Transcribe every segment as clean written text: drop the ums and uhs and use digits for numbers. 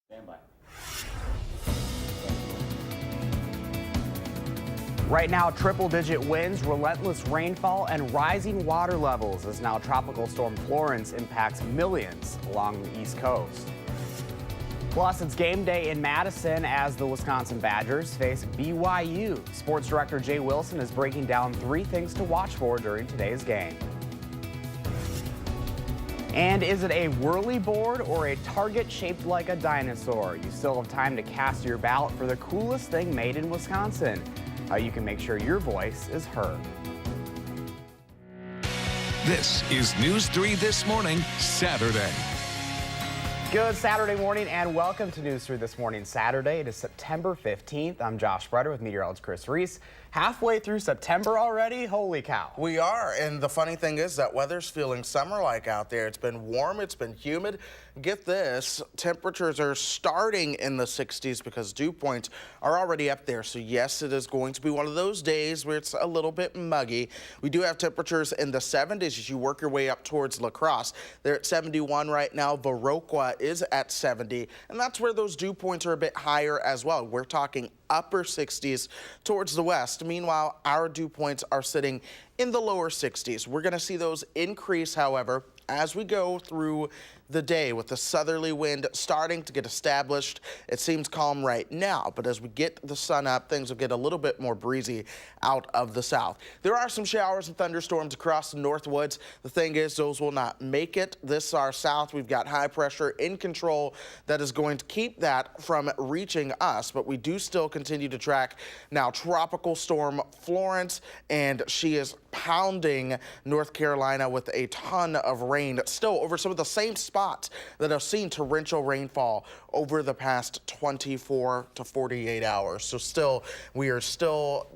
Stand by. Right now, triple-digit winds, relentless rainfall, and rising water levels as now Tropical Storm Florence impacts millions along the East Coast. Plus, it's game day in Madison as the Wisconsin Badgers face BYU. Sports Director Jay Wilson is breaking down 3 things to watch for during today's game. And is it a whirly board or a target shaped like a dinosaur? You still have time to cast your ballot for the coolest thing made in Wisconsin. How you can make sure your voice is heard. This is News 3 This Morning, Saturday. Good Saturday morning and welcome to News 3 This Morning, Saturday. It is September 15th. I'm Josh Breder with meteorologist Chris Reese. Halfway through September already? Holy cow. We are, and the funny thing is that weather's feeling summer-like out there. It's been warm, it's been humid. Get this, temperatures are starting in the 60s because dew points are already up there. So yes, it is going to be one of those days where it's a little bit muggy. We do have temperatures in the 70s as you work your way up towards La Crosse. They're at 71 right now. Viroqua is at 70, and that's where those dew points are a bit higher as well. We're talking upper 60s towards the west. Meanwhile, our dew points are sitting in the lower 60s. We're going to see those increase, however, as we go through the day with the southerly wind starting to get established. It seems calm right now, but as we get the sun up, things will get a little bit more breezy out of the south. There are some showers and thunderstorms across the north woods. The thing is, those will not make it this far south. We've got high pressure in control that is going to keep that from reaching us, but we do still continue to track now Tropical Storm Florence, and she is pounding North Carolina with a ton of rain still over some of the same spots that have seen torrential rainfall over the past 24 to 48 hours. So we are still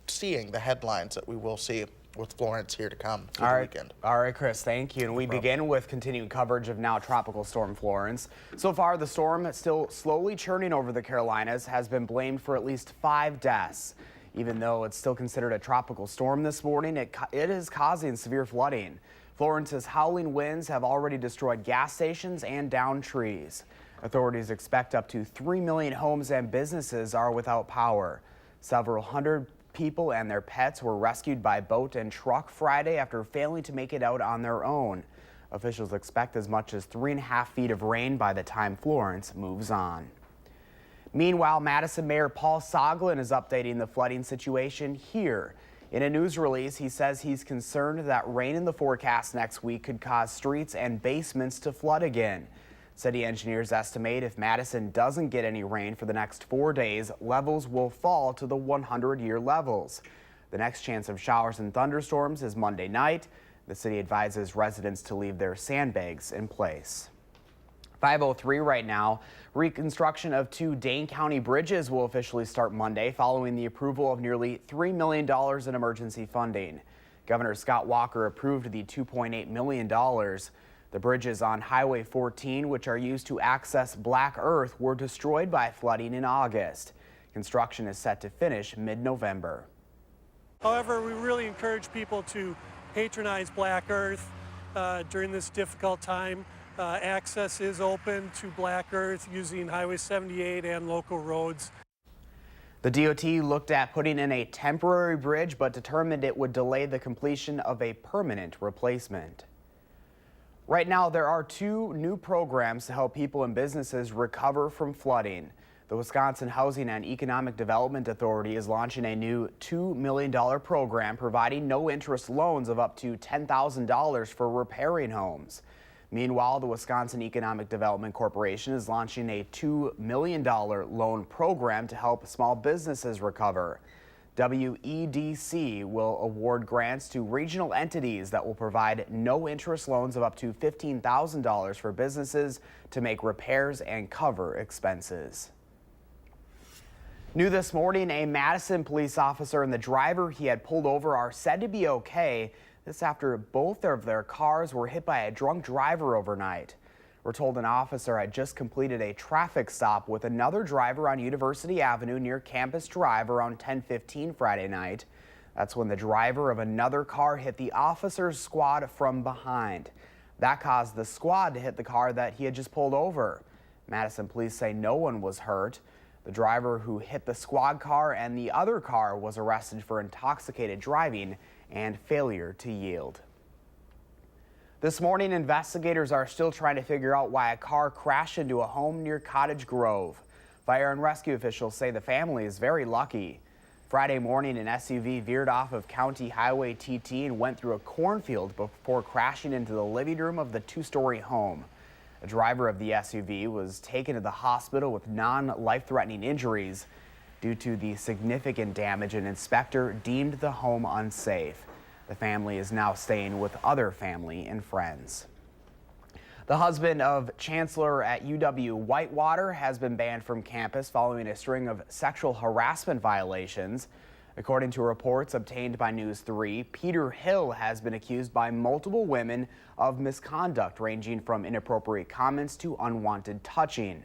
seeing the headlines that we will see with Florence here to come through the weekend. All right, Chris, thank you. And we begin with continued coverage of now Tropical Storm Florence. So far, the storm that's still slowly churning over the Carolinas has been blamed for at least 5 deaths. Even though it's still considered a tropical storm this morning, it is causing severe flooding. Florence's howling winds have already destroyed gas stations and downed trees. Authorities expect up to 3 million homes and businesses are without power. Several hundred people and their pets were rescued by boat and truck Friday after failing to make it out on their own. Officials expect as much as 3.5 feet of rain by the time Florence moves on. Meanwhile, Madison Mayor Paul Soglin is updating the flooding situation here. In a news release, he says he's concerned that rain in the forecast next week could cause streets and basements to flood again. City engineers estimate if Madison doesn't get any rain for the next 4 days, levels will fall to the 100-year levels. The next chance of showers and thunderstorms is Monday night. The city advises residents to leave their sandbags in place. 5:03 right now. Reconstruction of 2 Dane County bridges will officially start Monday following the approval of nearly $3 million in emergency funding. Governor Scott Walker approved the $2.8 million. The bridges on Highway 14, which are used to access Black Earth, were destroyed by flooding in August. Construction is set to finish mid-November. However, we really encourage people to patronize Black Earth during this difficult time. Access is open to Black Earth using Highway 78 and local roads. The DOT looked at putting in a temporary bridge but determined it would delay the completion of a permanent replacement. Right now, there are 2 new programs to help people and businesses recover from flooding. The Wisconsin Housing and Economic Development Authority is launching a new $2 million program providing no-interest loans of up to $10,000 for repairing homes. Meanwhile, the Wisconsin Economic Development Corporation is launching a $2 million loan program to help small businesses recover. WEDC will award grants to regional entities that will provide no-interest loans of up to $15,000 for businesses to make repairs and cover expenses. New this morning, a Madison police officer and the driver he had pulled over are said to be okay. This after both of their cars were hit by a drunk driver overnight. We're told an officer had just completed a traffic stop with another driver on University Avenue near Campus Drive around 10:15 Friday night. That's when the driver of another car hit the officer's squad from behind. That caused the squad to hit the car that he had just pulled over. Madison police say no one was hurt. The driver who hit the squad car and the other car was arrested for intoxicated driving and failure to yield. This morning, investigators are still trying to figure out why a car crashed into a home near Cottage Grove. Fire and rescue officials say the family is very lucky. Friday morning, an SUV veered off of County Highway TT and went through a cornfield before crashing into the living room of the two-story home. The driver of the SUV was taken to the hospital with non-life-threatening injuries. Due to the significant damage, an inspector deemed the home unsafe. The family is now staying with other family and friends. The husband of Chancellor at UW-Whitewater has been banned from campus following a string of sexual harassment violations. According to reports obtained by News 3, Peter Hill has been accused by multiple women of misconduct ranging from inappropriate comments to unwanted touching.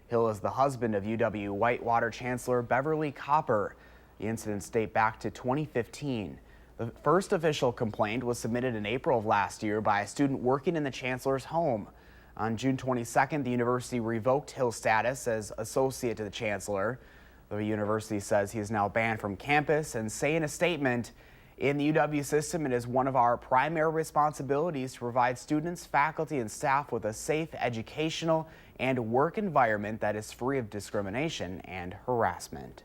Hill is the husband of UW-Whitewater Chancellor Beverly Copper. The incidents date back to 2015. The first official complaint was submitted in April of last year by a student working in the chancellor's home. On June 22nd, the university revoked Hill's status as associate to the chancellor. The university says he is now banned from campus and say in a statement, "In the UW system, it is one of our primary responsibilities to provide students, faculty, and staff with a safe educational and work environment that is free of discrimination and harassment."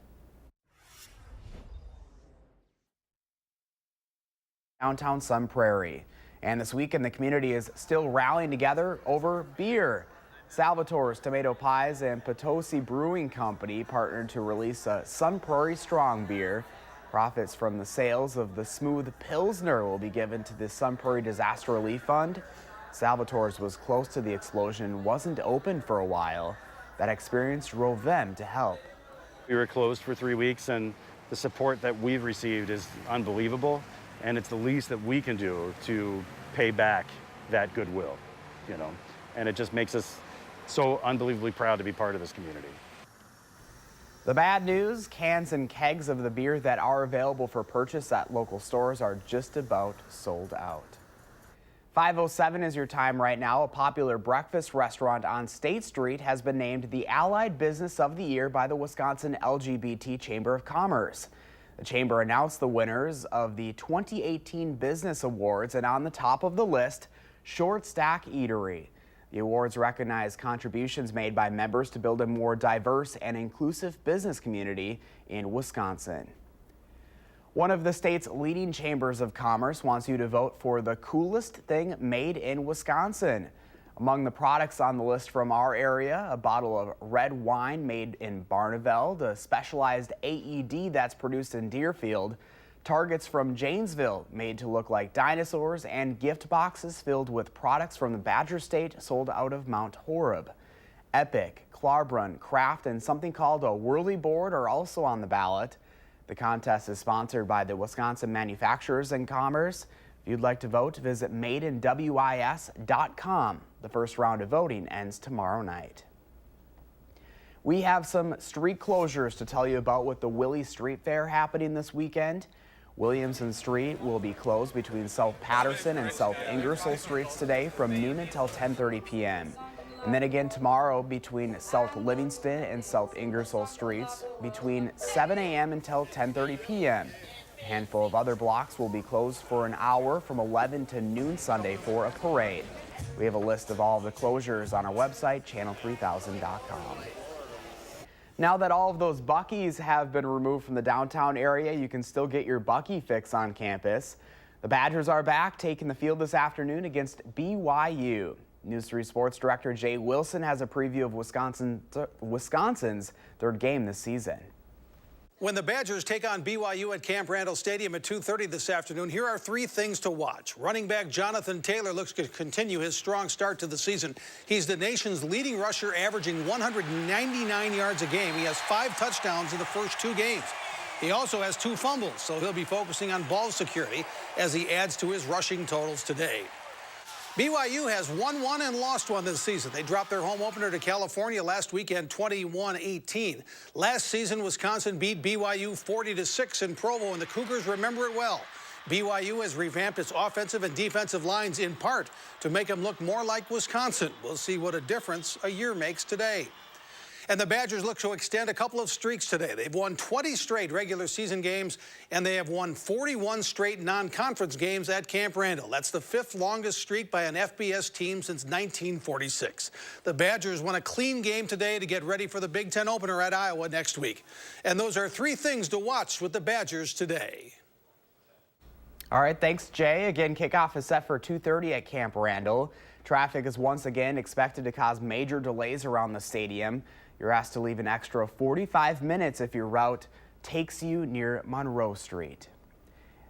Downtown Sun Prairie. And this weekend, the community is still rallying together over beer. Salvatore's Tomato Pies and Potosi Brewing Company partnered to release a Sun Prairie Strong beer. Profits from the sales of the Smooth Pilsner will be given to the Sun Prairie Disaster Relief Fund. Salvatore's was close to the explosion and wasn't open for a while. That experience drove them to help. We were closed for 3 weeks, and the support that we've received is unbelievable. And it's the least that we can do to pay back that goodwill, and it just makes us so unbelievably proud to be part of this community. The bad news, cans and kegs of the beer that are available for purchase at local stores are just about sold out. 5:07 is your time right now. A popular breakfast restaurant on State Street has been named the Allied Business of the Year by the Wisconsin LGBT Chamber of Commerce. The chamber announced the winners of the 2018 Business Awards, and on the top of the list, Short Stack Eatery. The awards recognize contributions made by members to build a more diverse and inclusive business community in Wisconsin. One of the state's leading chambers of commerce wants you to vote for the coolest thing made in Wisconsin. Among the products on the list from our area, a bottle of red wine made in Barneveld, a specialized AED that's produced in Deerfield, targets from Janesville made to look like dinosaurs, and gift boxes filled with products from the Badger State sold out of Mount Horeb. Epic, Klarbrunn, Kraft, and something called a whirly board are also on the ballot. The contest is sponsored by the Wisconsin Manufacturers and Commerce. If you'd like to vote, visit madeinwis.com. The first round of voting ends tomorrow night. We have some street closures to tell you about with the Willie Street Fair happening this weekend. Williamson Street will be closed between South Patterson and South Ingersoll Streets today from noon until 10:30 p.m. And then again tomorrow between South Livingston and South Ingersoll Streets between 7 a.m. until 10:30 p.m. A handful of other blocks will be closed for an hour from 11 to noon Sunday for a parade. We have a list of all of the closures on our website, channel3000.com. Now that all of those Buc-ee's have been removed from the downtown area, you can still get your Buc-ee fix on campus. The Badgers are back, taking the field this afternoon against BYU. News 3 Sports Director Jay Wilson has a preview of Wisconsin's third game this season. When the Badgers take on BYU at Camp Randall Stadium at 2:30 this afternoon, here are 3 things to watch. Running back Jonathan Taylor looks to continue his strong start to the season. He's the nation's leading rusher, averaging 199 yards a game. He has 5 touchdowns in the first 2 games. He also has 2 fumbles, so he'll be focusing on ball security as he adds to his rushing totals today. BYU has won 1 and lost 1 this season. They dropped their home opener to California last weekend, 21-18. Last season, Wisconsin beat BYU 40-6 in Provo, and the Cougars remember it well. BYU has revamped its offensive and defensive lines in part to make them look more like Wisconsin. We'll see what a difference a year makes today. And the Badgers look to extend a couple of streaks today. They've won 20 straight regular season games, and they have won 41 straight non-conference games at Camp Randall. That's the 5th longest streak by an FBS team since 1946. The Badgers won a clean game today to get ready for the Big Ten opener at Iowa next week. And those are 3 things to watch with the Badgers today. All right, thanks, Jay. Again, kickoff is set for 2:30 at Camp Randall. Traffic is once again expected to cause major delays around the stadium. You're asked to leave an extra 45 minutes if your route takes you near Monroe Street.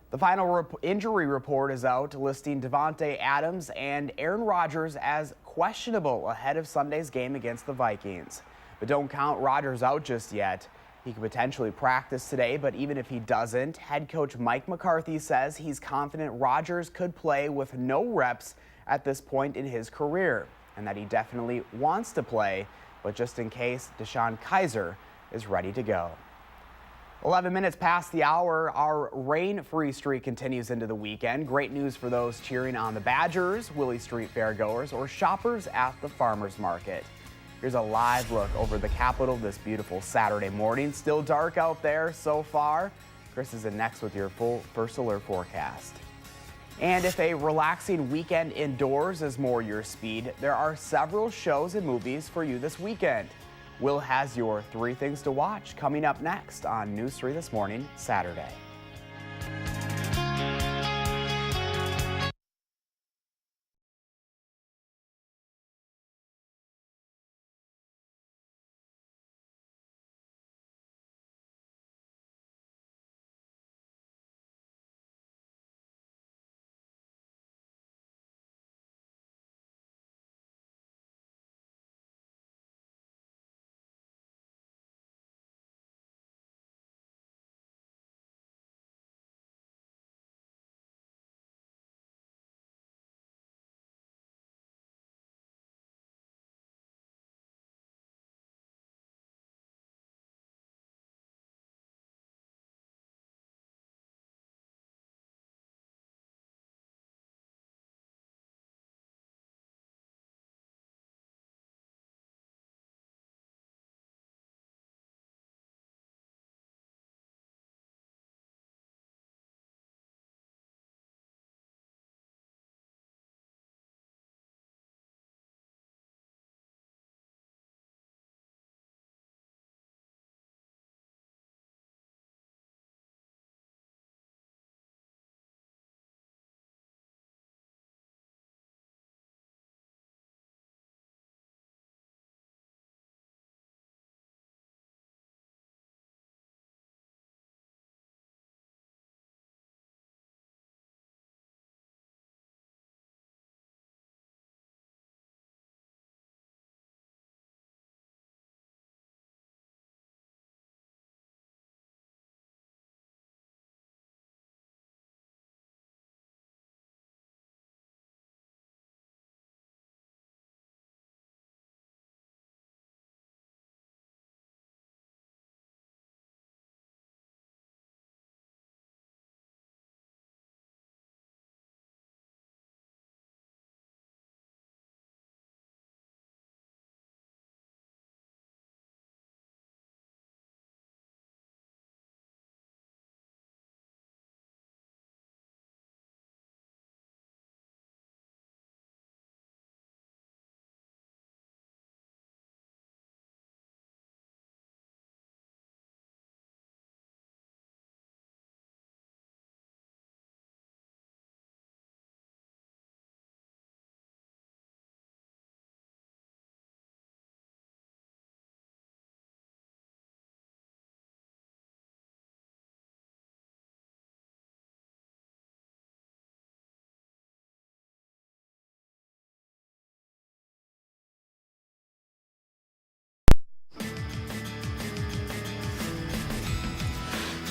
The final injury report is out, listing Devontae Adams and Aaron Rodgers as questionable ahead of Sunday's game against the Vikings. But don't count Rodgers out just yet. He could potentially practice today, but even if he doesn't, head coach Mike McCarthy says he's confident Rodgers could play with no reps at this point in his career, and that he definitely wants to play, but just in case, DeShone Kizer is ready to go. 11 minutes past the hour, our rain-free streak continues into the weekend. Great news for those cheering on the Badgers, Willie Street fairgoers, or shoppers at the farmers market. Here's a live look over the Capitol this beautiful Saturday morning. Still dark out there so far. Chris is in next with your full First Alert forecast. And if a relaxing weekend indoors is more your speed, there are several shows and movies for you this weekend. Will has your 3 things to watch coming up next on News 3 This Morning, Saturday.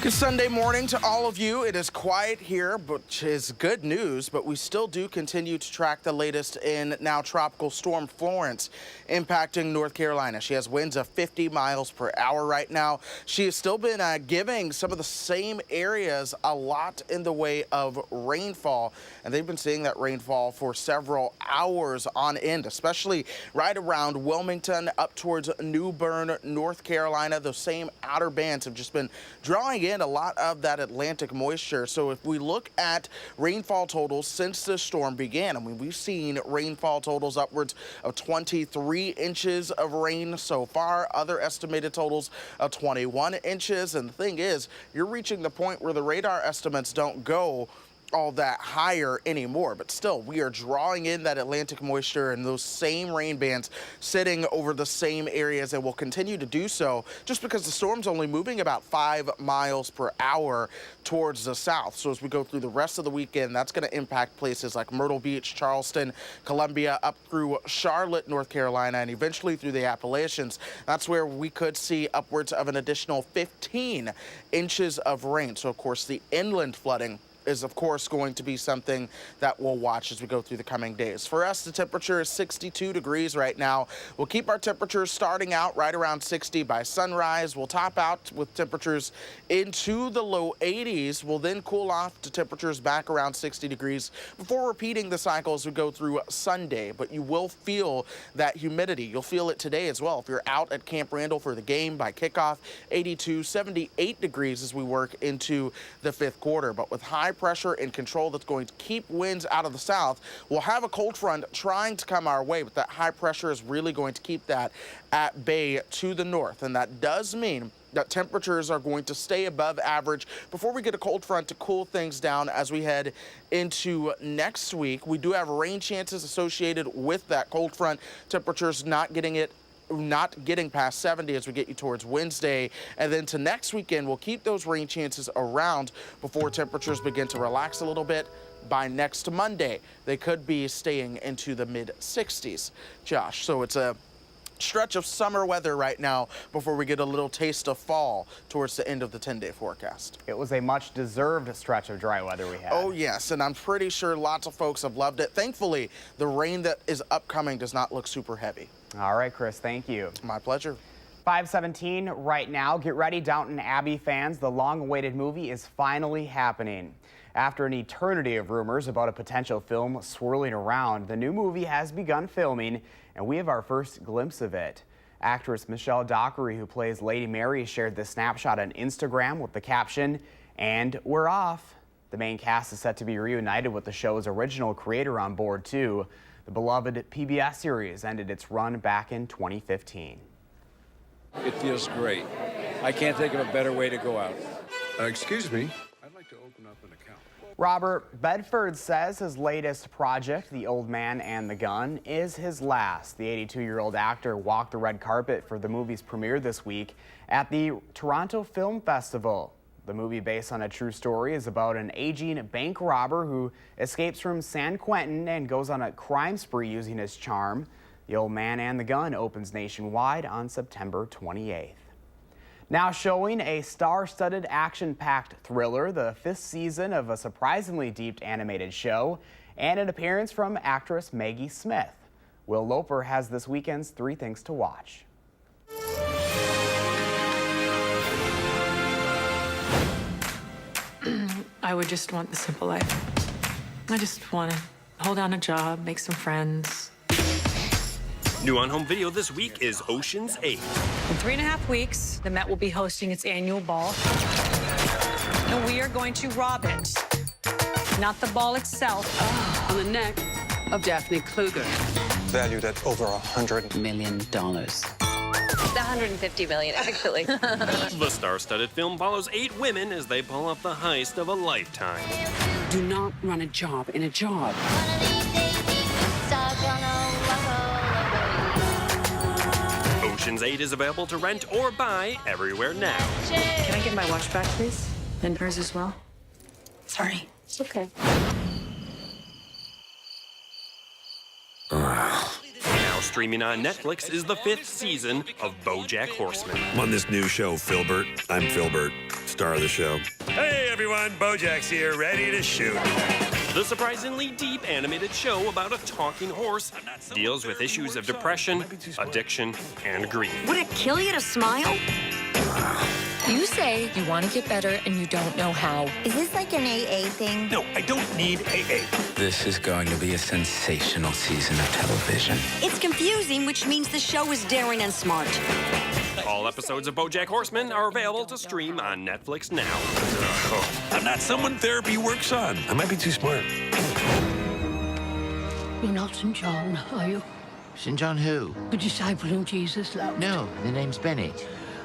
Good Sunday morning to all of you. It is quiet here, which is good news, but we still do continue to track the latest in now Tropical Storm Florence impacting North Carolina. She has winds of 50 miles per hour right now. She has still been giving some of the same areas a lot in the way of rainfall, and they've been seeing that rainfall for several hours on end, especially right around Wilmington up towards New Bern, North Carolina. Those same outer bands have just been drawing in a lot of that Atlantic moisture. So if we look at rainfall totals since the storm began, I mean, we've seen rainfall totals upwards of 23 inches of rain so far, other estimated totals of 21 inches. And the thing is, you're reaching the point where the radar estimates don't go all that higher anymore, but still we are drawing in that Atlantic moisture and those same rain bands sitting over the same areas and will continue to do so just because the storm's only moving about 5 miles per hour towards the south. So as we go through the rest of the weekend, that's going to impact places like Myrtle Beach, Charleston, Columbia, up through Charlotte, North Carolina, and eventually through the Appalachians. That's where we could see upwards of an additional 15 inches of rain. So of course the inland flooding is of course going to be something that we'll watch as we go through the coming days. For us, the temperature is 62 degrees right now. We'll keep our temperatures starting out right around 60 by sunrise. We'll top out with temperatures into the low 80s. We'll then cool off to temperatures back around 60 degrees before repeating the cycle as we go through Sunday. But you will feel that humidity. You'll feel it today as well. If you're out at Camp Randall for the game by kickoff, 82, 78 degrees as we work into the fifth quarter. But with high pressure and control that's going to keep winds out of the south, we'll have a cold front trying to come our way, but that high pressure is really going to keep that at bay to the north. And that does mean that temperatures are going to stay above average before we get a cold front to cool things down as we head into next week. We do have rain chances associated with that cold front. Temperatures not getting past 70 as we get you towards Wednesday. And then to next weekend, we'll keep those rain chances around before temperatures begin to relax a little bit. By next Monday, they could be staying into the mid 60s, Josh. So it's a stretch of summer weather right now before we get a little taste of fall towards the end of the 10-day forecast. It was a much deserved stretch of dry weather we had. Oh yes, and I'm pretty sure lots of folks have loved it. Thankfully, the rain that is upcoming does not look super heavy. All right, Chris, thank you. My pleasure. 5:17 right now. Get ready, Downton Abbey fans. The long-awaited movie is finally happening. After an eternity of rumors about a potential film swirling around, the new movie has begun filming, and we have our first glimpse of it. Actress Michelle Dockery, who plays Lady Mary, shared this snapshot on Instagram with the caption, "And we're off." The main cast is set to be reunited with the show's original creator on board, too. The beloved PBS series ended its run back in 2015. It feels great. I can't think of a better way to go out. Excuse me. I'd like to open up an account. Robert Bedford says his latest project, The Old Man and the Gun, is his last. The 82-year-old actor walked the red carpet for the movie's premiere this week at the Toronto Film Festival. The movie, based on a true story, is about an aging bank robber who escapes from San Quentin and goes on a crime spree using his charm. The Old Man and the Gun opens nationwide on September 28th. Now showing a star-studded, action-packed thriller, the 5th season of a surprisingly deep animated show, and an appearance from actress Maggie Smith. Will Loper has this weekend's 3 things to watch. I would just want the simple life. I just want to hold down a job, make some friends. New on home video this week is Ocean's 8. In 3.5 weeks, the Met will be hosting its annual ball. And we are going to rob it. Not the ball itself. On the neck of Daphne Kluger. Valued at over $100 million. $150 million, actually. The star-studded film follows 8 women as they pull off the heist of a lifetime. Do not run a job in a job. Ocean's 8 is available to rent or buy everywhere now. Can I get my watch back, please? And hers as well? Sorry. It's okay. Now Streaming on Netflix is the 5th season of BoJack Horseman. I'm on this new show, Filbert. I'm Filbert, star of the show. Hey, everyone. BoJack's here, ready to shoot. The surprisingly deep animated show about a talking horse deals with issues of depression, addiction, and grief. Would it kill you to smile? You say you want to get better and you don't know how. Is this like an AA thing? No, I don't need AA. This is going to be a sensational season of television. It's confusing, which means the show is daring and smart. All episodes of BoJack Horseman are available to stream on Netflix now. I'm not someone therapy works on. I might be too smart. You're not St. John, are you? St. John who? The disciple whom Jesus loved. No, the name's Benny.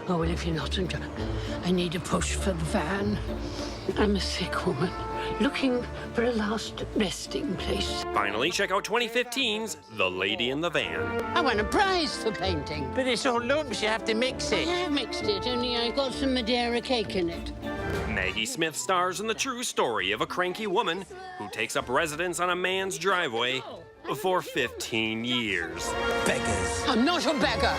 Oh, well, if you're not St. John, I need a push for the van. I'm a sick woman, looking for a last resting place. Finally, check out 2015's The Lady in the Van. I won a prize for painting. But it's all lumps, you have to mix I it. have mixed it, only I got some Madeira cake in it. Maggie Smith stars in the true story of a cranky woman who takes up residence on a man's driveway for 15 years. Beggars. I'm not a beggar.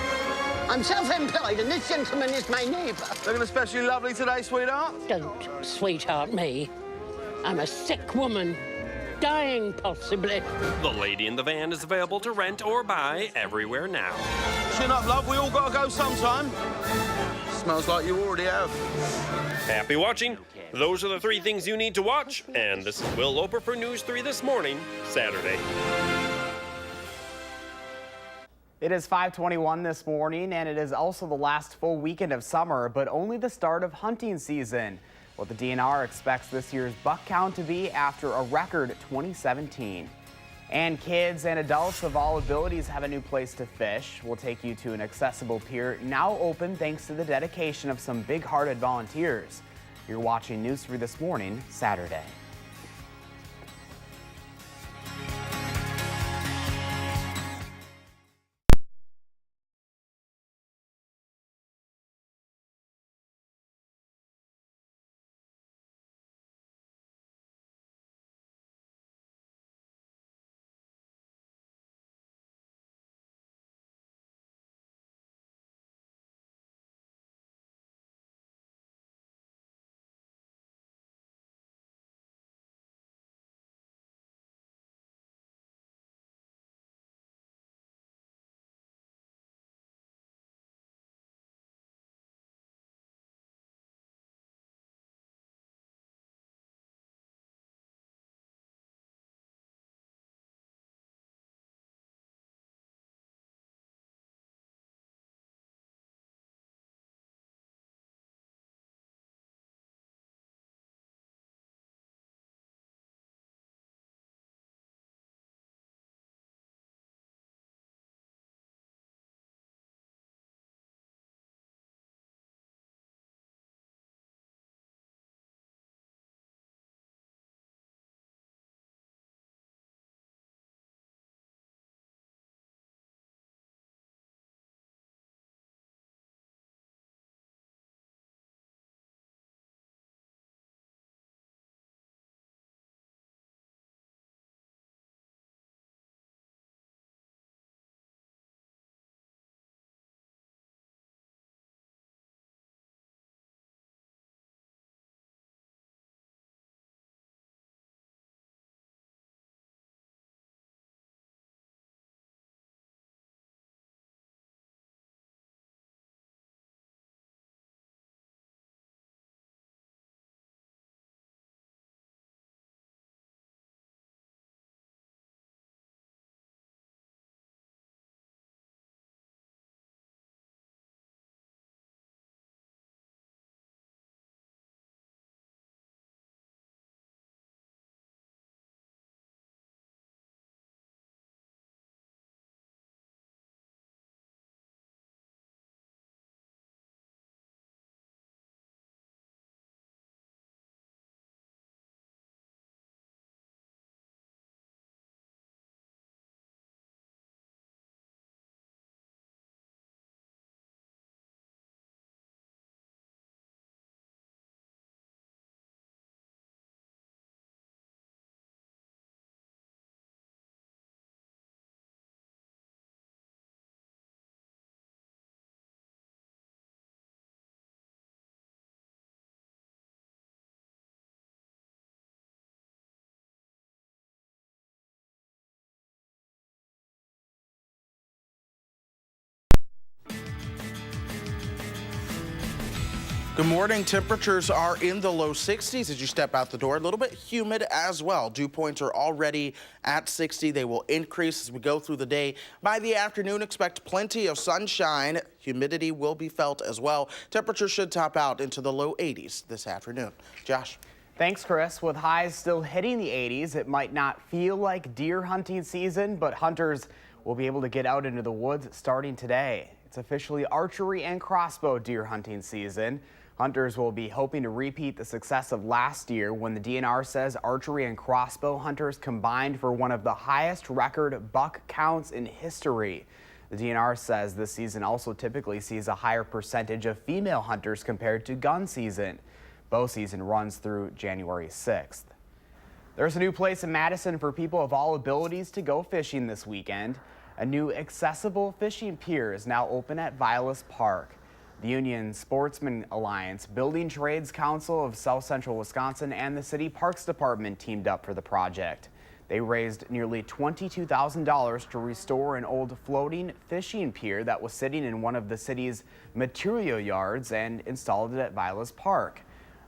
I'm self-employed, and this gentleman is my neighbour. Looking especially lovely today, sweetheart. Don't sweetheart me. I'm a sick woman, dying possibly. The Lady in the Van is available to rent or buy everywhere now. Chin up, love. We all gotta go sometime. Smells like you already have. Happy watching. Those are the 3 things you need to watch. And this is Will Loper for News 3 This Morning, Saturday. It is 5:21 this morning, and it is also the last full weekend of summer, but only the start of hunting season. What the DNR expects this year's buck count to be after a record 2017. And kids and adults of all abilities have a new place to fish. We'll take you to an accessible pier now open thanks to the dedication of some big-hearted volunteers. You're watching News 3 This Morning, Saturday. Good morning. Temperatures are in the low 60s as you step out the door. A little bit humid as well. Dew points are already at 60. They will increase as we go through the day. By the afternoon, expect plenty of sunshine. Humidity will be felt as well. Temperatures should top out into the low 80s this afternoon. Josh. Thanks, Chris. With highs still hitting the 80s, it might not feel like deer hunting season, but hunters will be able to get out into the woods starting today. It's officially archery and crossbow deer hunting season. Hunters will be hoping to repeat the success of last year when the DNR says archery and crossbow hunters combined for one of the highest record buck counts in history. The DNR says this season also typically sees a higher percentage of female hunters compared to gun season. Bow season runs through January 6th. There's a new place in Madison for people of all abilities to go fishing this weekend. A new accessible fishing pier is now open at Vilas Park. The Union Sportsman Alliance, Building Trades Council of South Central Wisconsin, and the City Parks Department teamed up for the project. They raised nearly $22,000 to restore an old floating fishing pier that was sitting in one of the city's material yards and installed it at Vilas Park.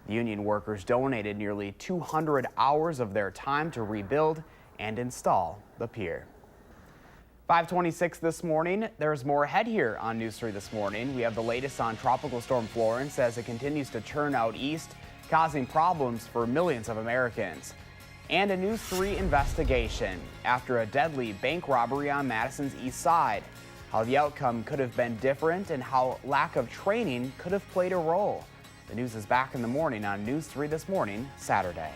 The union workers donated nearly 200 hours of their time to rebuild and install the pier. 5:26 this morning. There's more ahead here on News 3 this morning. We have the latest on Tropical Storm Florence as it continues to turn out east, causing problems for millions of Americans. And a News 3 investigation after a deadly bank robbery on Madison's east side. How the outcome could have been different and how lack of training could have played a role. The news is back in the morning on News 3 This Morning, Saturday.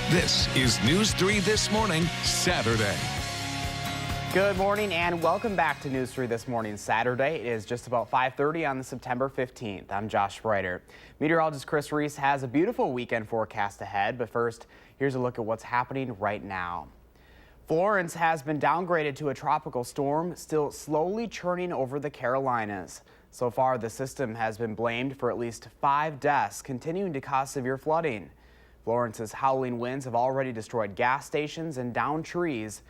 This is News 3 This Morning, Saturday. Good morning and welcome back to News 3 this morning, Saturday. It is just about 5:30 on the September 15th. I'm Josh Spreiter. Meteorologist Chris Reese has a beautiful weekend forecast ahead, but first, here's a look at what's happening right now. Florence has been downgraded to a tropical storm, still slowly churning over the Carolinas. So far, the system has been blamed for at least 5 deaths, continuing to cause severe flooding. Florence's howling winds have already destroyed gas stations and downed trees.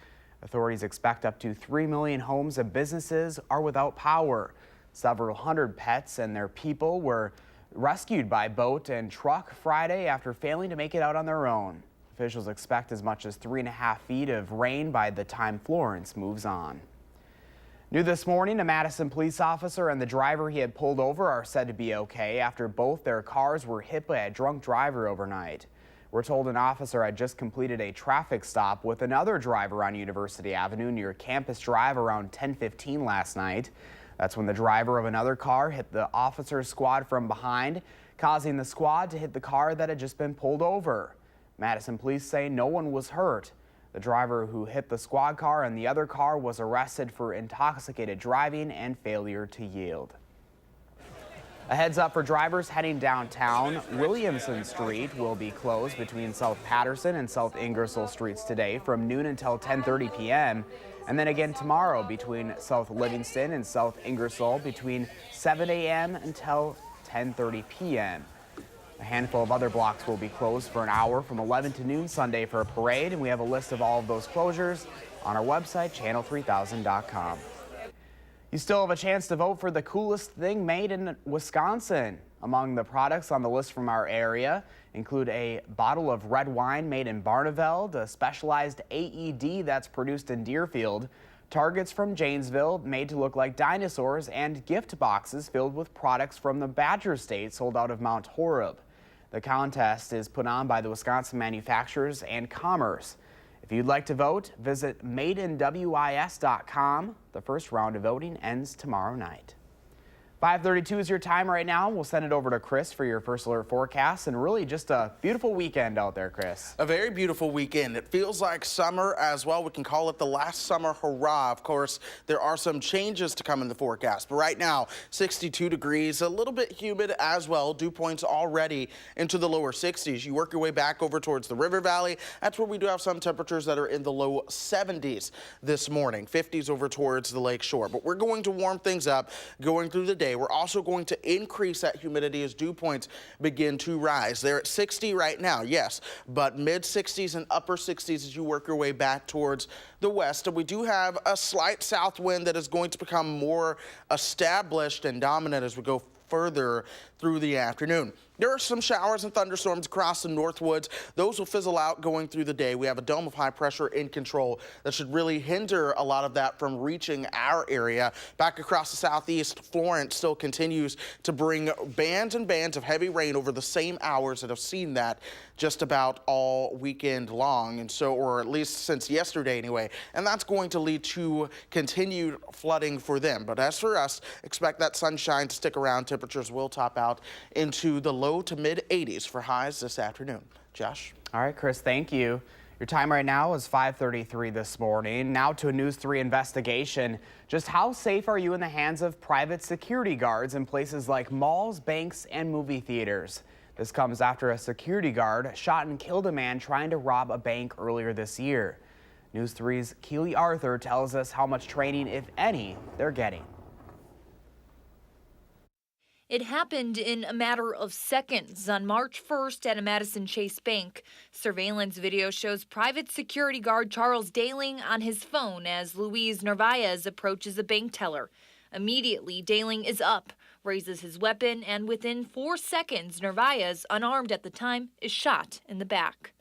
Authorities expect up to 3 million homes and businesses are without power. Several hundred pets and their people were rescued by boat and truck Friday after failing to make it out on their own. Officials expect as much as 3.5 feet of rain by the time Florence moves on. New this morning, a Madison police officer and the driver he had pulled over are said to be okay after both their cars were hit by a drunk driver overnight. We're told an officer had just completed a traffic stop with another driver on University Avenue near Campus Drive around 10:15 last night. That's when the driver of another car hit the officer's squad from behind, causing the squad to hit the car that had just been pulled over. Madison police say no one was hurt. The driver who hit the squad car and the other car was arrested for intoxicated driving and failure to yield. A heads up for drivers heading downtown. Williamson Street will be closed between South Patterson and South Ingersoll Streets today from noon until 10:30 p.m. And then again tomorrow between South Livingston and South Ingersoll between 7 a.m. until 10:30 p.m. A handful of other blocks will be closed for an hour from 11 to noon Sunday for a parade, and we have a list of all of those closures on our website, channel3000.com. You still have a chance to vote for the coolest thing made in Wisconsin. Among the products on the list from our area include a bottle of red wine made in Barneveld, a specialized AED that's produced in Deerfield, targets from Janesville made to look like dinosaurs, and gift boxes filled with products from the Badger State sold out of Mount Horeb. The contest is put on by the Wisconsin Manufacturers and Commerce. If you'd like to vote, visit madeinwis.com. The first round of voting ends tomorrow night. 5:32 is your time right now. We'll send it over to Chris for your first alert forecast, and really just a beautiful weekend out there, Chris. A very beautiful weekend. It feels like summer as well. We can call it the last summer hurrah. Of course, there are some changes to come in the forecast, but right now, 62 degrees, a little bit humid as well. Dew points already into the lower 60s. You work your way back over towards the River Valley. That's where we do have some temperatures that are in the low 70s this morning, 50s over towards the lake shore. But we're going to warm things up going through the day. We're also going to increase that humidity as dew points begin to rise. They're at 60 right now, yes, but mid 60s and upper 60s as you work your way back towards the west. And we do have a slight south wind that is going to become more established and dominant as we go further through the afternoon. There are some showers and thunderstorms across the Northwoods. Those will fizzle out going through the day. We have a dome of high pressure in control that should really hinder a lot of that from reaching our area. Back across the southeast, Florence still continues to bring bands and bands of heavy rain over the same hours that have seen that just about all weekend long, and so, or at least since yesterday anyway, and that's going to lead to continued flooding for them. But as for us, expect that sunshine to stick around. Temperatures will top out into the low to mid 80s for highs this afternoon. Josh? All right, Chris, thank you. Your time right now is 5:33 this morning. Now to a News 3 investigation. Just how safe are you in the hands of private security guards in places like malls, banks, and movie theaters? This comes after a security guard shot and killed a man trying to rob a bank earlier this year. News 3's Keely Arthur tells us how much training, if any, they're getting. It happened in a matter of seconds on March 1st at a Madison Chase bank. Surveillance video shows private security guard Charles Daling on his phone as Luis Narvaez approaches a bank teller. Immediately, Daling is up, raises his weapon, and within 4 seconds, Narvaez, unarmed at the time, is shot in the back.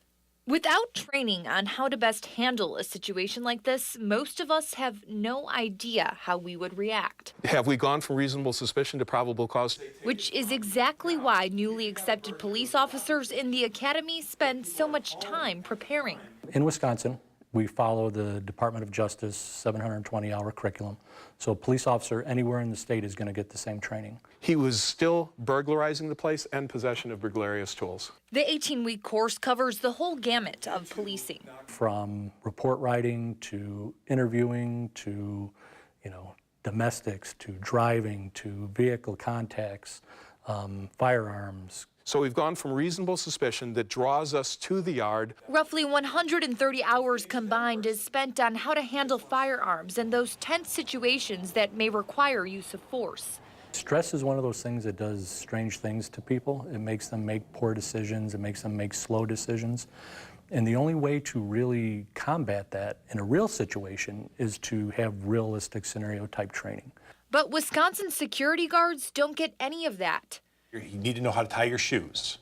Without training on how to best handle a situation like this, most of us have no idea how we would react. Have we gone from reasonable suspicion to probable cause? Which is exactly why newly accepted police officers in the academy spend so much time preparing. In Wisconsin, We follow the Department of Justice 720-hour curriculum. So a police officer anywhere in the state is going to get the same training. He was still burglarizing the place and possession of burglarious tools. The 18-week course covers the whole gamut of policing. From report writing to interviewing to, domestics to driving to vehicle contacts, firearms. So we've gone from reasonable suspicion that draws us to the yard. Roughly 130 hours combined is spent on how to handle firearms and those tense situations that may require use of force. Stress is one of those things that does strange things to people. It makes them make poor decisions. It makes them make slow decisions. And the only way to really combat that in a real situation is to have realistic scenario type training. But Wisconsin security guards don't get any of that. You need to know how to tie your shoes.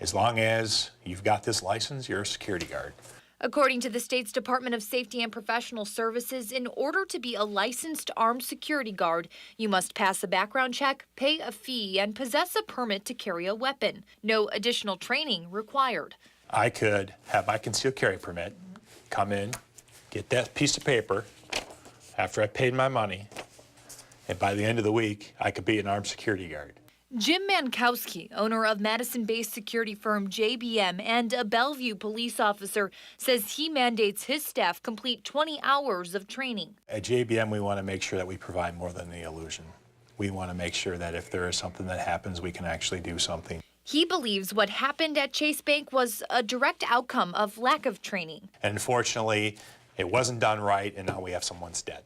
As long as you've got this license, you're a security guard. According to the state's Department of Safety and Professional Services, in order to be a licensed armed security guard, you must pass a background check, pay a fee, and possess a permit to carry a weapon. No additional training required. I could have my concealed carry permit, come in, get that piece of paper after I paid my money, and by the end of the week, I could be an armed security guard. Jim Mankowski, owner of Madison-based security firm JBM and a Bellevue police officer, says he mandates his staff complete 20 hours of training. At JBM, we want to make sure that we provide more than the illusion. We want to make sure that if there is something that happens, we can actually do something. He believes what happened at Chase Bank was a direct outcome of lack of training. And unfortunately, it wasn't done right, and now we have someone's dead.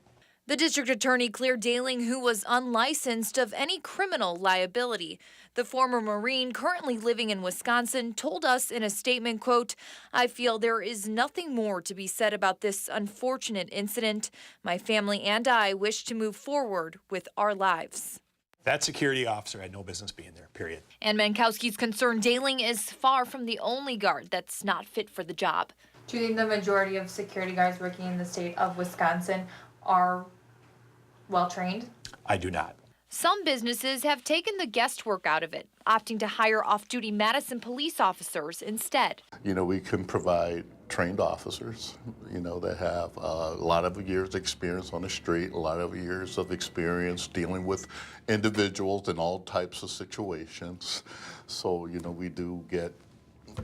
The district attorney cleared Daling, who was unlicensed, of any criminal liability. The former Marine, currently living in Wisconsin, told us in a statement, quote, "I feel there is nothing more to be said about this unfortunate incident. My family and I wish to move forward with our lives." That security officer had no business being there, period. And Mankowski's concerned Daling is far from the only guard that's not fit for the job. Do you think the majority of security guards working in the state of Wisconsin are well trained? I do not. Some businesses have taken the guesswork out of it, opting to hire off-duty Madison police officers instead. We can provide trained officers, that have a lot of years experience on the street, a lot of years of experience dealing with individuals in all types of situations. So, we do get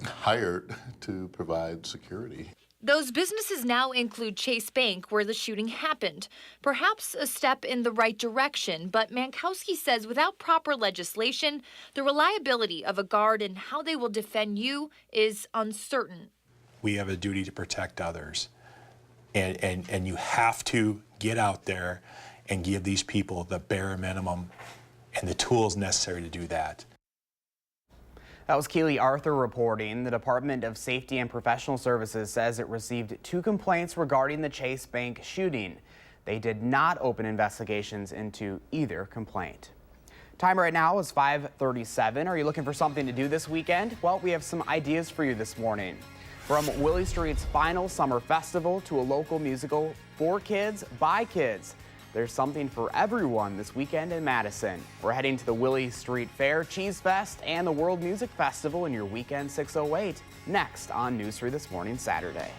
hired to provide security. Those businesses now include Chase Bank, where the shooting happened. Perhaps a step in the right direction, but Mankowski says without proper legislation, the reliability of a guard and how they will defend you is uncertain. We have a duty to protect others. And you have to get out there and give these people the bare minimum and the tools necessary to do that. That was Keely Arthur reporting. The Department of Safety and Professional Services says it received 2 complaints regarding the Chase Bank shooting. They did not open investigations into either complaint. Time right now is 5:37. Are you looking for something to do this weekend? Well, we have some ideas for you this morning. From Willie Street's final summer festival to a local musical for kids, by kids. There's something for everyone this weekend in Madison. We're heading to the Willie Street Fair, Cheese Fest, and the World Music Festival in your Weekend 608. Next on News 3 This Morning, Saturday.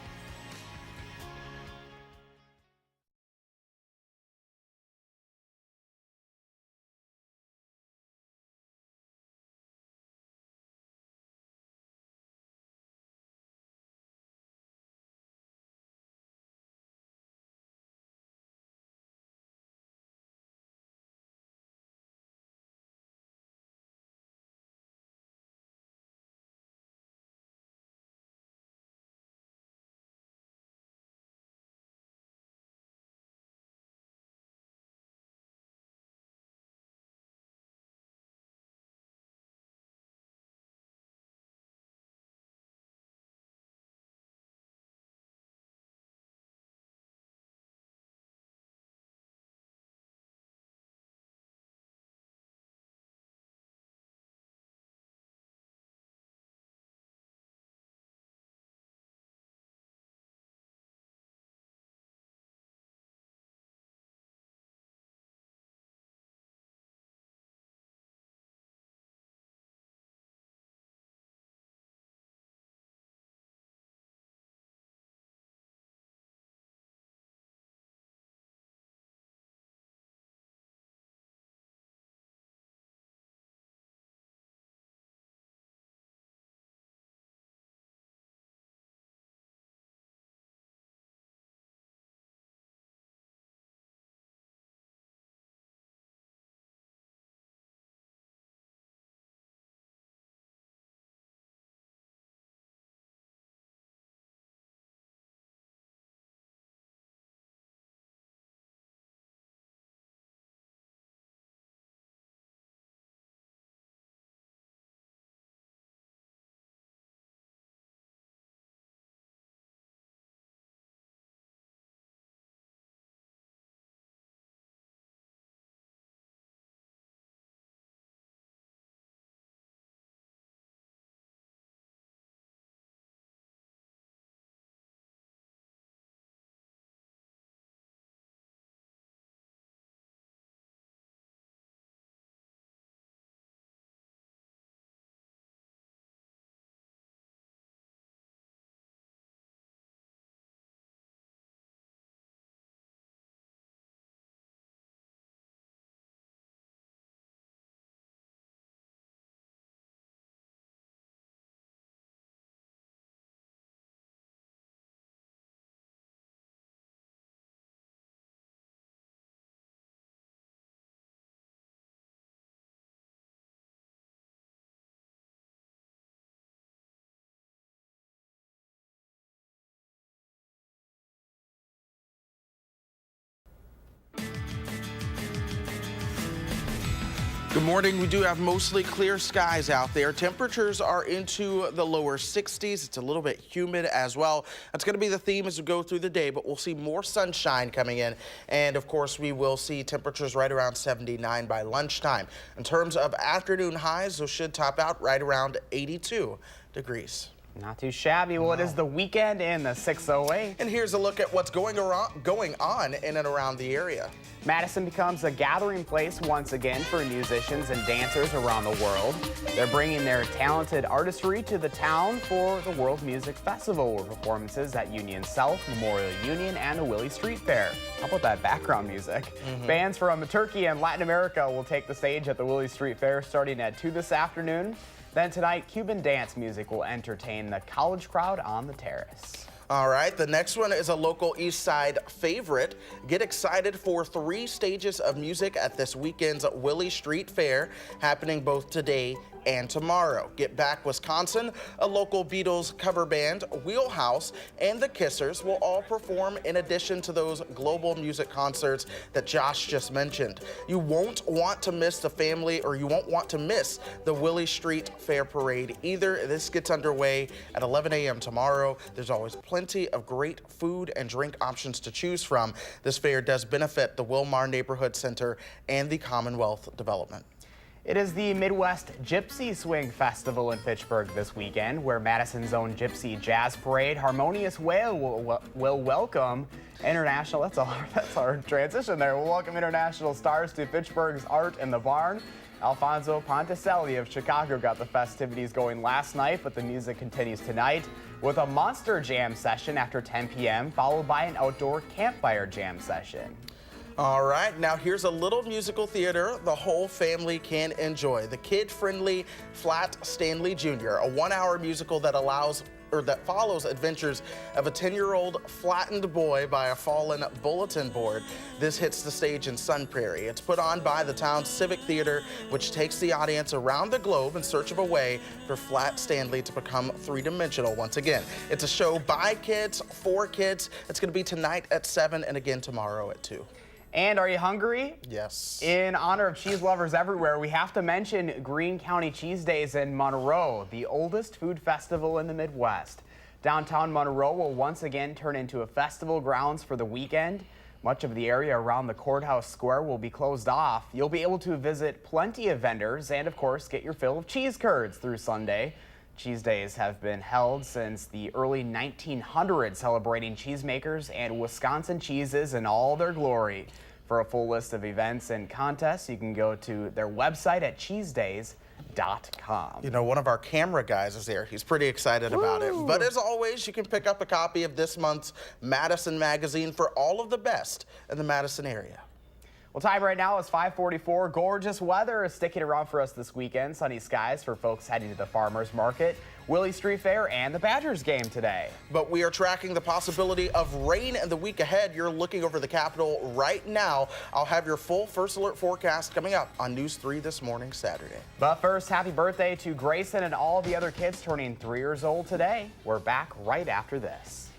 Good morning. We do have mostly clear skies out there. Temperatures are into the lower 60s. It's a little bit humid as well. That's going to be the theme as we go through the day, but we'll see more sunshine coming in. And of course, we will see temperatures right around 79 by lunchtime. In terms of afternoon highs, those should top out right around 82 degrees. Not too shabby. Well, it is the weekend in the 608. And here's a look at what's going on in and around the area. Madison becomes a gathering place once again for musicians and dancers around the world. They're bringing their talented artistry to the town for the World Music Festival, with performances at Union South, Memorial Union, and the Willie Street Fair. How about that background music? Bands from Turkey and Latin America will take the stage at the Willie Street Fair starting at 2 this afternoon. Then tonight, Cuban dance music will entertain the college crowd on the terrace. All right, the next one is a local East Side favorite. Get excited for 3 stages of music at this weekend's Willie Street Fair, happening both today and tomorrow. Get Back Wisconsin, a local Beatles cover band, Wheelhouse, and the Kissers will all perform in addition to those global music concerts that Josh just mentioned. You won't want to miss the family, or you won't want to miss the Willie Street Fair Parade either. This gets underway at 11 a.m. tomorrow. There's always plenty of great food and drink options to choose from. This fair does benefit the Wilmar Neighborhood Center and the Commonwealth Development. It is the Midwest Gypsy Swing Festival in Fitchburg this weekend, where Madison's own Gypsy Jazz Parade, Harmonious Whale will welcome international, that's our transition there, we'll welcome international stars to Fitchburg's Art in the Barn. Alfonso Ponticelli of Chicago got the festivities going last night, but the music continues tonight with a monster jam session after 10 p.m., followed by an outdoor campfire jam session. All right, now here's a little musical theater the whole family can enjoy. The kid-friendly Flat Stanley Jr., a 1-hour musical that follows adventures of a 10-year-old flattened boy by a fallen bulletin board. This hits the stage in Sun Prairie. It's put on by the town's Civic Theater, which takes the audience around the globe in search of a way for Flat Stanley to become three-dimensional once again. It's a show by kids, for kids. It's going to be tonight at 7 and again tomorrow at 2. And are you hungry? Yes. In honor of cheese lovers everywhere, we have to mention Greene County Cheese Days in Monroe, the oldest food festival in the Midwest. Downtown Monroe will once again turn into a festival grounds for the weekend. Much of the area around the courthouse square will be closed off. You'll be able to visit plenty of vendors and, of course, get your fill of cheese curds through Sunday. Cheese Days have been held since the early 1900s, celebrating cheesemakers and Wisconsin cheeses in all their glory. For a full list of events and contests, you can go to their website at cheesedays.com. You know, one of our camera guys is there. He's pretty excited about it. But as always, you can pick up a copy of this month's Madison magazine for all of the best in the Madison area. Well, time right now is 5:44. Gorgeous weather is sticking around for us this weekend. Sunny skies for folks heading to the farmers market, Willie Street Fair, and the Badgers game today. But we are tracking the possibility of rain in the week ahead. You're looking over the Capitol right now. I'll have your full first alert forecast coming up on News 3 this morning, Saturday. But first, happy birthday to Grayson and all the other kids turning 3 years old today. We're back right after this.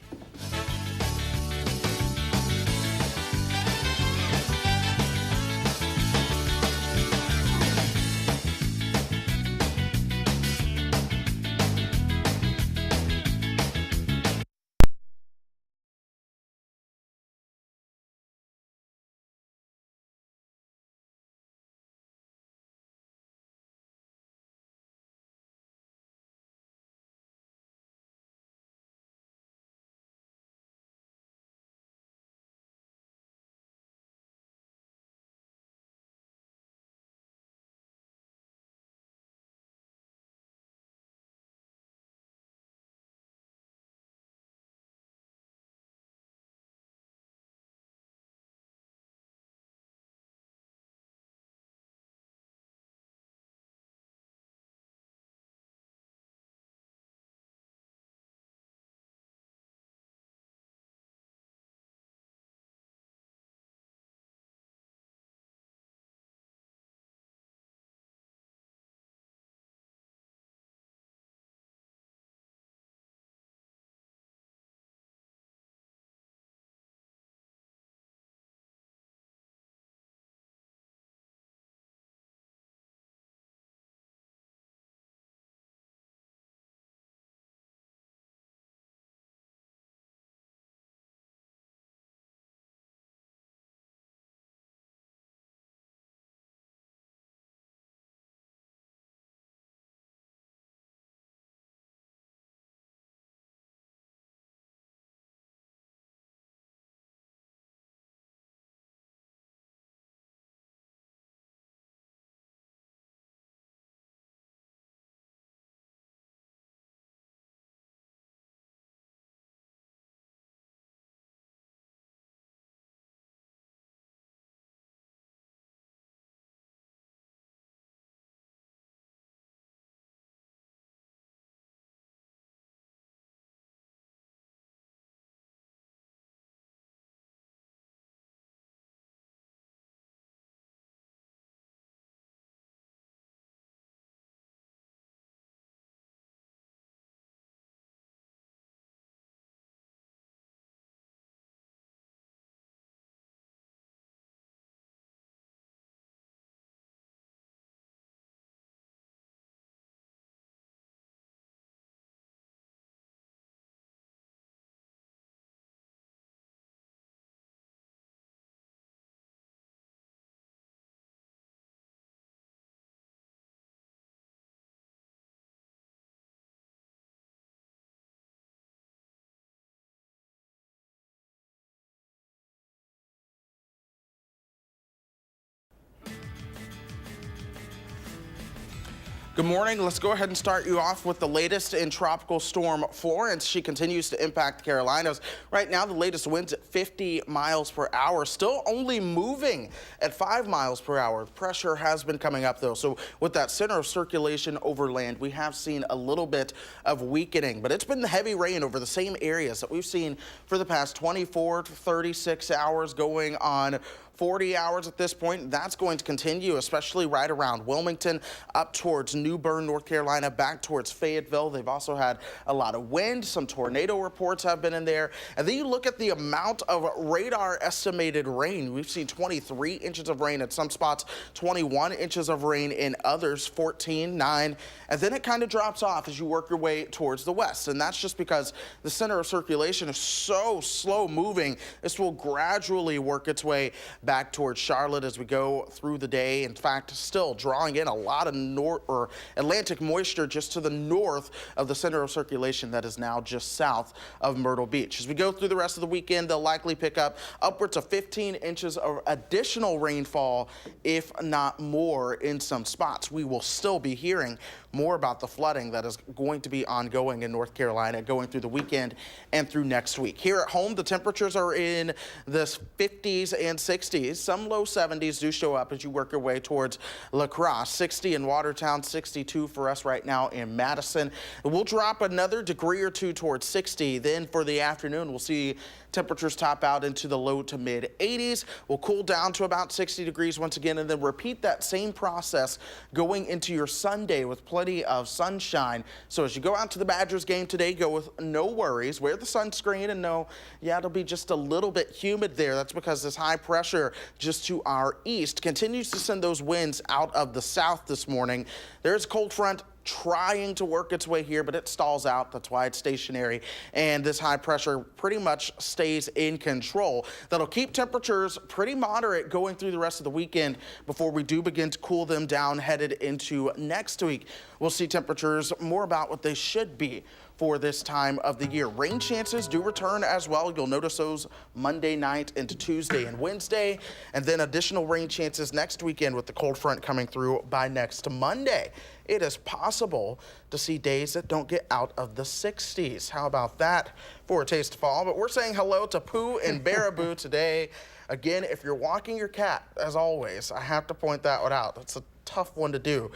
Good morning. Let's go ahead and start you off with the latest in Tropical Storm Florence. She continues to impact the Carolinas. Right now, the latest winds at 50 miles per hour, still only moving at 5 miles per hour. Pressure has been coming up, though. So with that center of circulation over land, we have seen a little bit of weakening, but it's been the heavy rain over the same areas that we've seen for the past 24 to 36 hours, going on 40 hours at this point. That's going to continue, especially right around Wilmington, up towards New Bern, North Carolina, back towards Fayetteville. They've also had a lot of wind. Some tornado reports have been in there. And then you look at the amount of radar estimated rain. We've seen 23 inches of rain at some spots, 21 inches of rain in others, 14, 9. And then it kind of drops off as you work your way towards the west. And that's just because the center of circulation is so slow moving. This will gradually work its way back towards Charlotte as we go through the day. In fact, still drawing in a lot of Atlantic moisture just to the north of the center of circulation that is now just south of Myrtle Beach. As we go through the rest of the weekend, they'll likely pick up upwards of 15 inches of additional rainfall, if not more, in some spots. We will still be hearing more about the flooding that is going to be ongoing in North Carolina going through the weekend and through next week. Here at home, the temperatures are in the 50s and 60s. Some low 70s do show up as you work your way towards La Crosse. 60 in Watertown, 62 for us right now in Madison. We'll drop another degree or two towards 60. Then for the afternoon, we'll see temperatures top out into the low to mid 80s. We'll cool down to about 60 degrees once again, and then repeat that same process going into your Sunday with plenty of sunshine. So as you go out to the Badgers game today, go with no worries. Wear the sunscreen and know, yeah, it'll be just a little bit humid there. That's because this high pressure just to our east continues to send those winds out of the south this morning. There's a cold front trying to work its way here, but it stalls out. That's why it's stationary, and this high pressure pretty much stays in control. That'll keep temperatures pretty moderate going through the rest of the weekend before we do begin to cool them down headed into next week. We'll see temperatures more about what they should be for this time of the year. Rain chances do return as well. You'll notice those Monday night into Tuesday and Wednesday, and then additional rain chances next weekend with the cold front coming through by next Monday. It is possible to see days that don't get out of the 60s. How about that for a taste of fall? But we're saying hello to Pooh and Baraboo today. Again, if you're walking your cat, as always, I have to point that one out. It's a tough one to do.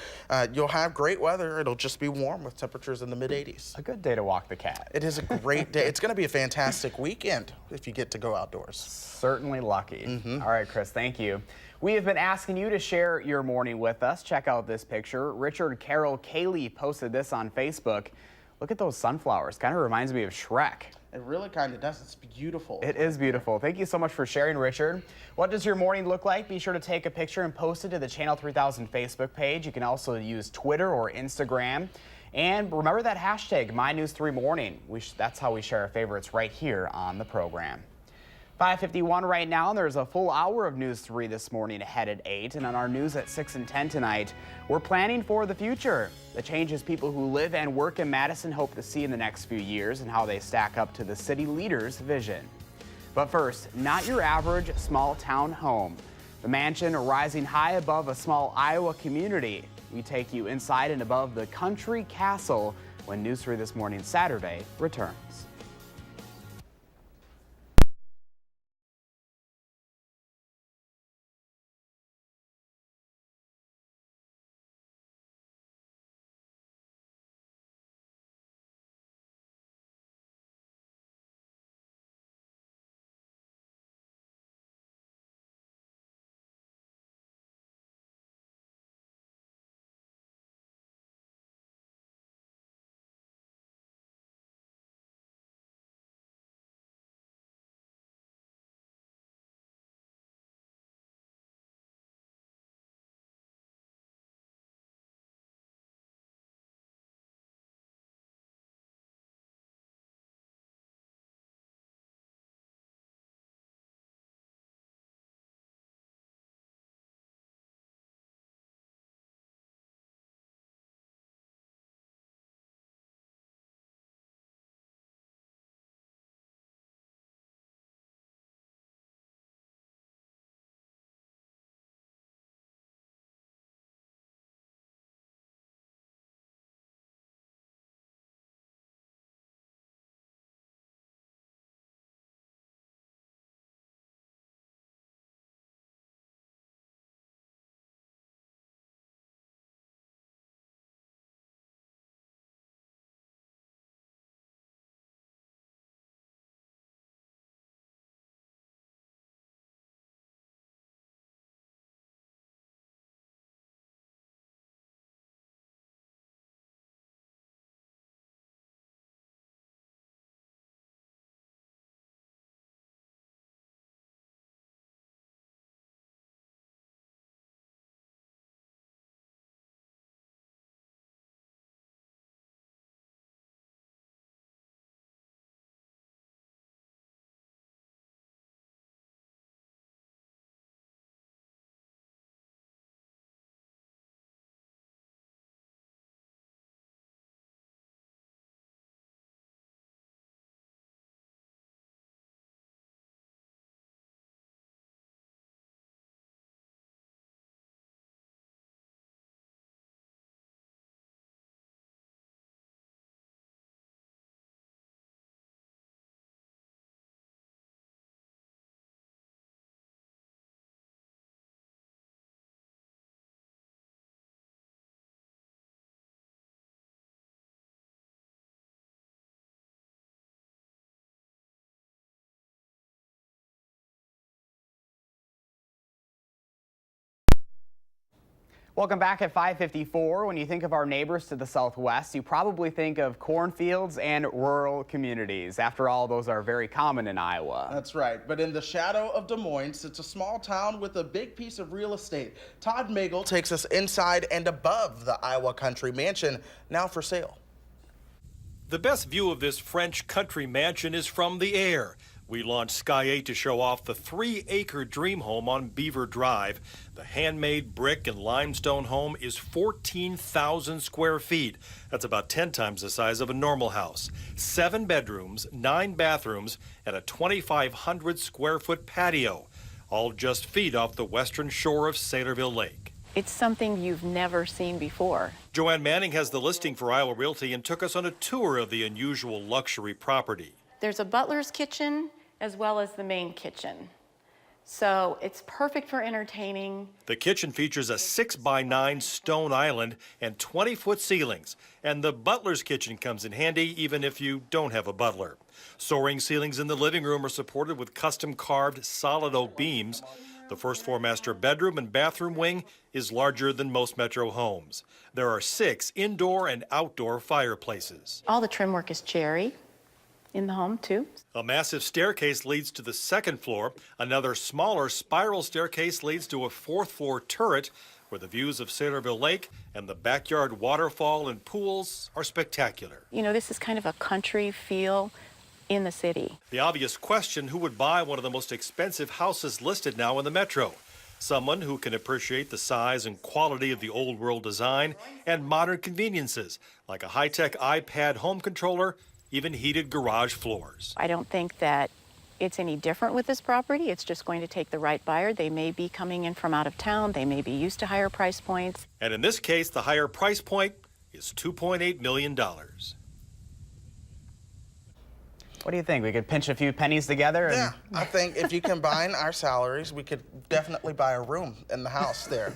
You'll have great weather. It'll just be warm with temperatures in the mid 80s. A good day to walk the cat. It is a great day. It's going to be a fantastic weekend if you get to go outdoors. Certainly lucky. All right, Chris, thank you. We have been asking you to share your morning with us. Check out this picture. Richard Carroll Cayley posted this on Facebook. Look at those sunflowers. Kind of reminds me of Shrek. It really kind of does. It's beautiful. It is beautiful. Thank you so much for sharing, Richard. What does your morning look like? Be sure to take a picture and post it to the Channel 3000 Facebook page. You can also use Twitter or Instagram. And remember that hashtag, MyNews3Morning. That's how we share our favorites right here on the program. 5:51 right now, and there's a full hour of News 3 this morning ahead at 8. And on our news at 6 and 10 tonight, we're planning for the future. The changes people who live and work in Madison hope to see in the next few years and how they stack up to the city leaders' vision. But first, not your average small town home. The mansion rising high above a small Iowa community. We take you inside and above the country castle when News 3 This Morning Saturday returns. Welcome back at 5:54. When you think of our neighbors to the southwest, you probably think of cornfields and rural communities. After all, those are very common in Iowa. That's right. But in the shadow of Des Moines, it's a small town with a big piece of real estate. Todd Magel takes us inside and above the Iowa Country Mansion, now for sale. The best view of this French country mansion is from the air. We launched Sky 8 to show off the 3-acre dream home on Beaver Drive. The handmade brick and limestone home is 14,000 square feet. That's about 10 times the size of a normal house. 7 bedrooms, 9 bathrooms, and a 2,500 square foot patio, all just feet off the western shore of Saylorville Lake. It's something you've never seen before. Joanne Manning has the listing for Iowa Realty and took us on a tour of the unusual luxury property. There's a butler's kitchen as well as the main kitchen. So it's perfect for entertaining. The kitchen features a 6x9 stone island and 20-foot ceilings. And the butler's kitchen comes in handy even if you don't have a butler. Soaring ceilings in the living room are supported with custom carved solid oak beams. The first floor master bedroom and bathroom wing is larger than most metro homes. There are 6 indoor and outdoor fireplaces. All the trim work is cherry in the home too. A massive staircase leads to the second floor. Another smaller spiral staircase leads to a 4th floor turret where the views of Saylorville Lake and the backyard waterfall and pools are spectacular. You know, this is kind of a country feel in the city. The obvious question, who would buy one of the most expensive houses listed now in the metro? Someone who can appreciate the size and quality of the old world design and modern conveniences like a high-tech iPad home controller, even heated garage floors. I don't think that it's any different with this property. It's just going to take the right buyer. They may be coming in from out of town. They may be used to higher price points. And in this case, the higher price point is $2.8 million. What do you think? We could pinch a few pennies together? And... Yeah, I think if you combine our salaries, we could definitely buy a room in the house there.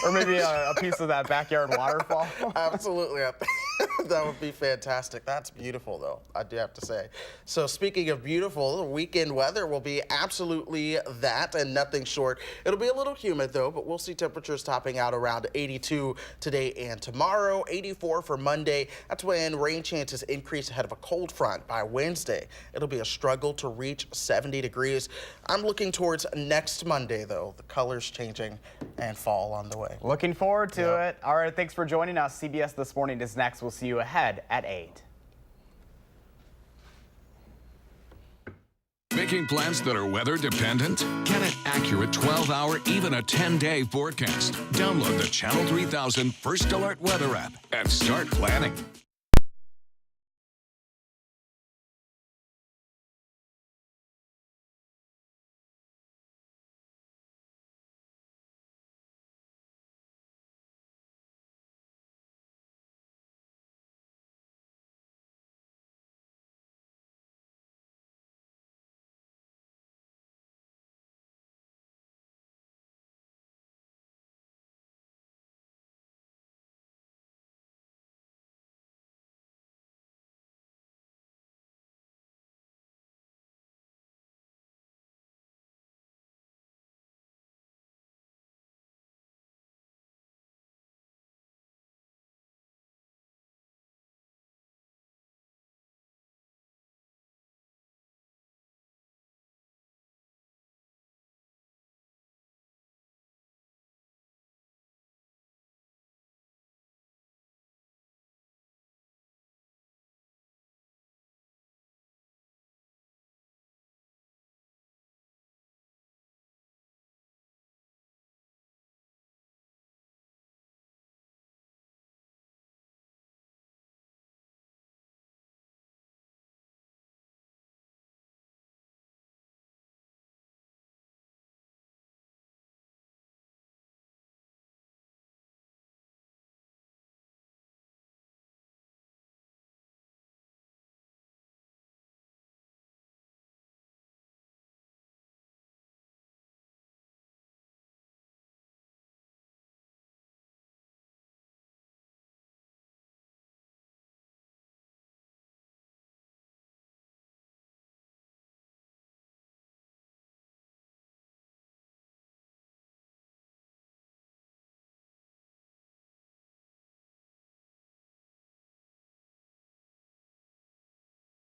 Or maybe a piece of that backyard waterfall. Absolutely. I think that would be fantastic. That's beautiful, though, I do have to say. So speaking of beautiful, the weekend weather will be absolutely that and nothing short. It'll be a little humid, though, but we'll see temperatures topping out around 82 today and tomorrow, 84 for Monday. That's when rain chances increase ahead of a cold front by Wednesday. It'll be a struggle to reach 70 degrees. I'm looking towards next Monday, though. The colors changing and fall on the way. Looking forward to it. All right, thanks for joining us. CBS This Morning is next. We'll see you ahead at 8. Making plans that are weather dependent? Get an accurate 12-hour, even a 10-day forecast. Download the Channel 3000 First Alert Weather app and start planning.